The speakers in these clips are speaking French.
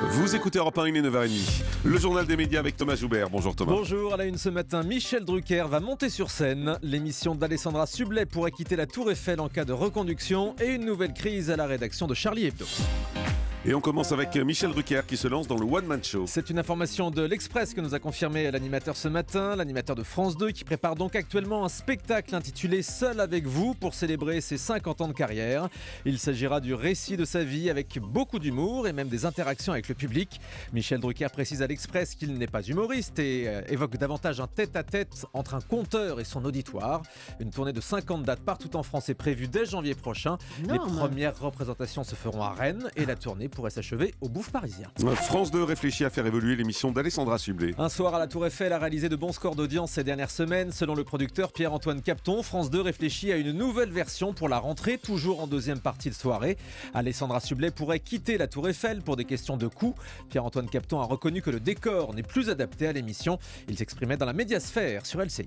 Vous écoutez Europe 1, il est 9h30. Le journal des médias avec Thomas Joubert. Bonjour Thomas. Bonjour, à la une ce matin, Michel Drucker va monter sur scène. L'émission d'Alessandra Sublet pourrait quitter la Tour Eiffel en cas de reconduction et une nouvelle crise à la rédaction de Charlie Hebdo. Et on commence avec Michel Drucker qui se lance dans le One Man Show. C'est une information de l'Express que nous a confirmé l'animateur ce matin, l'animateur de France 2 qui prépare donc actuellement un spectacle intitulé Seul avec vous pour célébrer ses 50 ans de carrière. Il s'agira du récit de sa vie avec beaucoup d'humour et même des interactions avec le public. Michel Drucker précise à l'Express qu'il n'est pas humoriste et évoque davantage un tête-à-tête entre un conteur et son auditoire. Une tournée de 50 dates partout en France est prévue dès janvier prochain. Les premières représentations se feront à Rennes et la tournée pourrait s'achever au Bouffe parisien. France 2 réfléchit à faire évoluer l'émission d'Alessandra Sublet. Un soir à la Tour Eiffel a réalisé de bons scores d'audience ces dernières semaines. Selon le producteur Pierre-Antoine Capton, France 2 réfléchit à une nouvelle version pour la rentrée, toujours en deuxième partie de soirée. Alessandra Sublet pourrait quitter la Tour Eiffel pour des questions de coût. Pierre-Antoine Capton a reconnu que le décor n'est plus adapté à l'émission. Il s'exprimait dans la médiasphère sur LCI.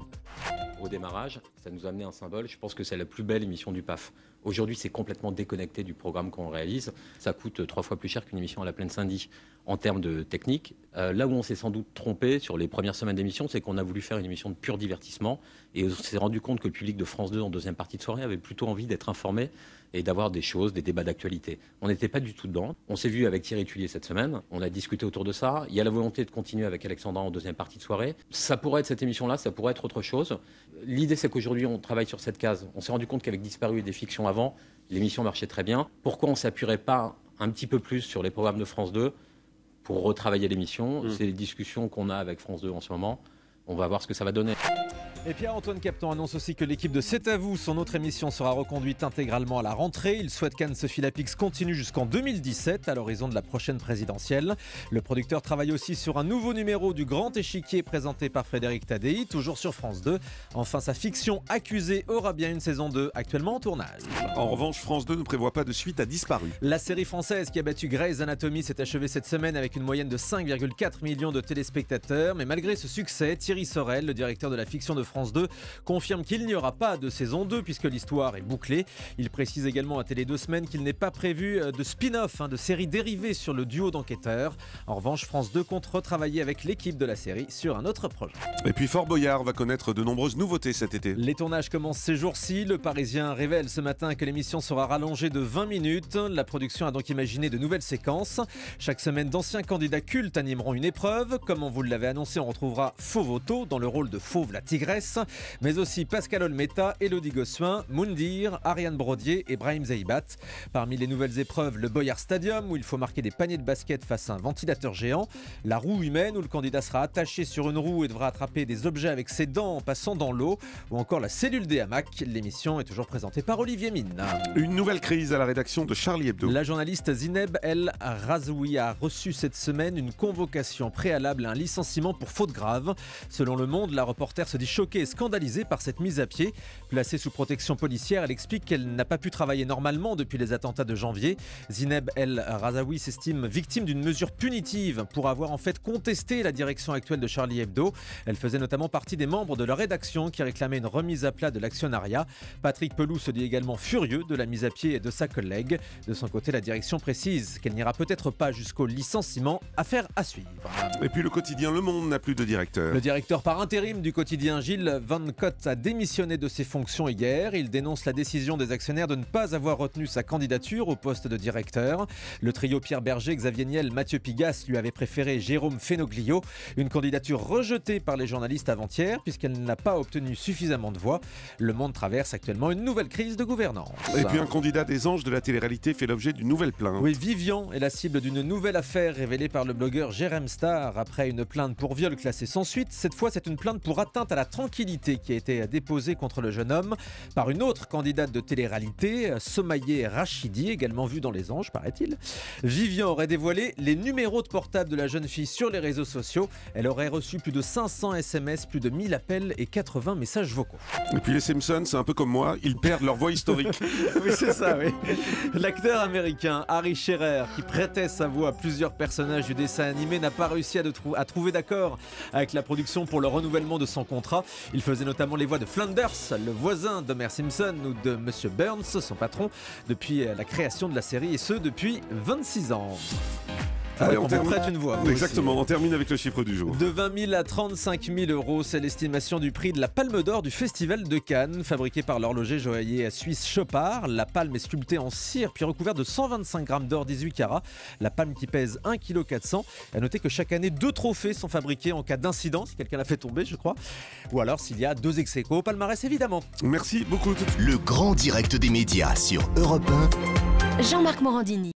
Au démarrage, ça nous a amené un symbole. Je pense que c'est la plus belle émission du PAF. Aujourd'hui, c'est complètement déconnecté du programme qu'on réalise. Ça coûte 3 fois plus cher qu'une émission à la Plaine-Saint-Denis en termes de technique. Là où on s'est sans doute trompé sur les premières semaines d'émission, c'est qu'on a voulu faire une émission de pur divertissement et on s'est rendu compte que le public de France 2 en deuxième partie de soirée avait plutôt envie d'être informé et d'avoir des choses, des débats d'actualité. On n'était pas du tout dedans. On s'est vu avec Thierry Tullier cette semaine. On a discuté autour de ça. Il y a la volonté de continuer avec Alexandra en deuxième partie de soirée. Ça pourrait être cette émission-là, ça pourrait être autre chose. L'idée, c'est qu'aujourd'hui, on travaille sur cette case. On s'est rendu compte qu'avec Disparu et des fictions avant, l'émission marchait très bien. Pourquoi on ne s'appuierait pas un petit peu plus sur les programmes de France 2 pour retravailler l'émission? C'est les discussions qu'on a avec France 2 en ce moment. On va voir ce que ça va donner. Et Pierre-Antoine Capton annonce aussi que l'équipe de C'est à vous, son autre émission, sera reconduite intégralement à la rentrée. Il souhaite qu'Anne-Sophie Lapix continue jusqu'en 2017, à l'horizon de la prochaine présidentielle. Le producteur travaille aussi sur un nouveau numéro du Grand Échiquier présenté par Frédéric Tadei, toujours sur France 2. Enfin, sa fiction Accusé aura bien une saison 2, actuellement en tournage. En revanche, France 2 ne prévoit pas de suite à Disparu. La série française qui a battu Grey's Anatomy s'est achevée cette semaine avec une moyenne de 5,4 millions de téléspectateurs. Mais malgré ce succès, Thierry Sorel, le directeur de la fiction de France 2, confirme qu'il n'y aura pas de saison 2 puisque l'histoire est bouclée. Il précise également à Télé 2 Semaines qu'il n'est pas prévu de spin-off, de série dérivée sur le duo d'enquêteurs. En revanche, France 2 compte retravailler avec l'équipe de la série sur un autre projet. Et puis Fort Boyard va connaître de nombreuses nouveautés cet été. Les tournages commencent ces jours-ci. Le Parisien révèle ce matin que l'émission sera rallongée de 20 minutes. La production a donc imaginé de nouvelles séquences. Chaque semaine, d'anciens candidats cultes animeront une épreuve. Comme on vous l'avait annoncé, on retrouvera Fauve-Auto dans le rôle de Fauve la tigresse, mais aussi Pascal Olmeta, Élodie Gossuin, Moundir, Ariane Brodier et Brahim Zeibat. Parmi les nouvelles épreuves, le Boyard Stadium où il faut marquer des paniers de basket face à un ventilateur géant, la roue humaine où le candidat sera attaché sur une roue et devra attraper des objets avec ses dents en passant dans l'eau, ou encore la cellule des hamacs. L'émission est toujours présentée par Olivier Mine. Une nouvelle crise à la rédaction de Charlie Hebdo. La journaliste Zineb El Razoui a reçu cette semaine une convocation préalable à un licenciement pour faute grave. Selon Le Monde, la reporter se dit choquée et scandalisée par cette mise à pied. Placée sous protection policière, elle explique qu'elle n'a pas pu travailler normalement depuis les attentats de janvier. Zineb El Razoui s'estime victime d'une mesure punitive pour avoir en fait contesté la direction actuelle de Charlie Hebdo. Elle faisait notamment partie des membres de la rédaction qui réclamaient une remise à plat de l'actionnariat. Patrick Pelou se dit également furieux de la mise à pied de sa collègue. De son côté, la direction précise qu'elle n'ira peut-être pas jusqu'au licenciement. Affaire à suivre. Et puis le quotidien Le Monde n'a plus de directeur. Le directeur par intérim du quotidien Gilles Van Cott a démissionné de ses fonctions hier. Il dénonce la décision des actionnaires de ne pas avoir retenu sa candidature au poste de directeur. Le trio Pierre Berger, Xavier Niel, Mathieu Pigas lui avait préféré Jérôme Fenoglio. Une candidature rejetée par les journalistes avant-hier puisqu'elle n'a pas obtenu suffisamment de voix. Le Monde traverse actuellement une nouvelle crise de gouvernance. Et puis un candidat des anges de la télé-réalité fait l'objet d'une nouvelle plainte. Oui, Vivian est la cible d'une nouvelle affaire révélée par le blogueur Jérém Star après une plainte pour viol classée sans suite. Cette fois, c'est une plainte pour atteinte à la tranquillité qui a été déposée contre le jeune homme par une autre candidate de télé-réalité, Somaïe Rachidi, également vue dans Les Anges, paraît-il. Vivian aurait dévoilé les numéros de portable de la jeune fille sur les réseaux sociaux. Elle aurait reçu plus de 500 SMS, plus de 1000 appels et 80 messages vocaux. Et puis les Simpsons, c'est un peu comme moi, ils perdent leur voix historique. Oui, c'est ça, oui. L'acteur américain Harry Shearer, qui prêtait sa voix à plusieurs personnages du dessin animé, n'a pas réussi à trouver d'accord avec la production pour le renouvellement de son contrat. Il faisait notamment les voix de Flanders, le voisin d'Homer Simpson, ou de Monsieur Burns, son patron, depuis la création de la série, et ce, depuis 26 ans. Allez, on vous prête une voix. vous Exactement, aussi. on termine avec le chiffre du jour. De 20 000 à 35 000 euros, c'est l'estimation du prix de la Palme d'Or du Festival de Cannes. Fabriquée par l'horloger joaillier suisse Chopard, la palme est sculptée en cire puis recouverte de 125 grammes d'or 18 carats. La palme qui pèse 1,4 kg. À noter que chaque année, 2 trophées sont fabriqués en cas d'incident, si quelqu'un l'a fait tomber, je crois. Ou alors s'il y a 2 ex-aequo au palmarès, évidemment. Merci beaucoup. Le grand direct des médias sur Europe 1. Jean-Marc Morandini.